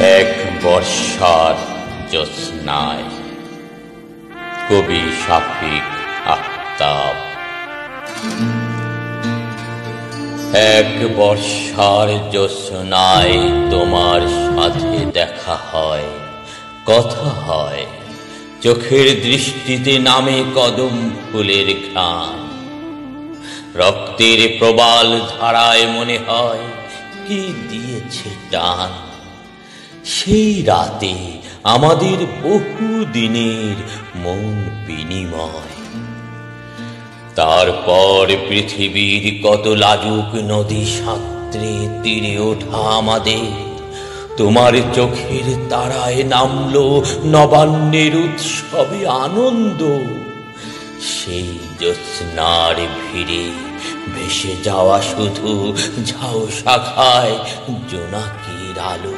এক বর্ষার জ্যোৎস্নায়। কবি শাফিক আফতাব। এক বর্ষার জ্যোৎস্নায় তোমার সাথে দেখা হয়, কথা হয়, চোখের দৃষ্টিতে নামে কদম ফুলের ঘ্রাণ। রক্তের প্রবাল ধারায় মনে হয় কি দিয়েছে টান। সেই রাতে আমাদের বহু দিনের মন বিনিময়। তারপর পৃথিবীর কত লাজুক নদী সাঁতরে তীরে ওঠা আমাদের তোমার চোখের তারায় নামলো নবান্নের উৎসবে আনন্দ। সেই জ্যোৎস্নার ভিড়ে ভেসে যাওয়া শুধু ঝাউ শাখায় জোনাকির আলো।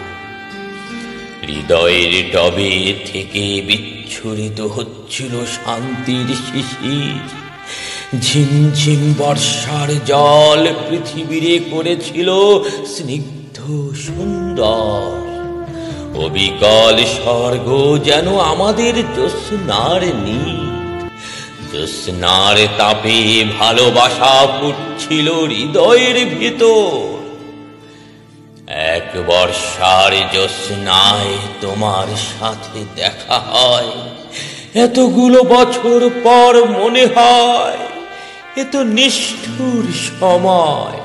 হৃদয়ের টবে থেকে বিচ্ছুরিত হচ্ছিল শান্তির শিশির। ঝিমঝিম বর্ষার জল পৃথিবীরে করেছিল স্নিগ্ধ সুন্দর। অবিকল স্বর্গ যেন আমাদের জ্যোৎস্নার নীড়। জ্যোৎস্নার তাপে ভালোবাসা ফুটছিল হৃদয়ের ভিতর। এক বর্ষার জ্যোৎস্নায় তোমার সাথে দেখা হয়, এতগুলো বছর পর মনে হয় এত নিষ্ঠুর সময়।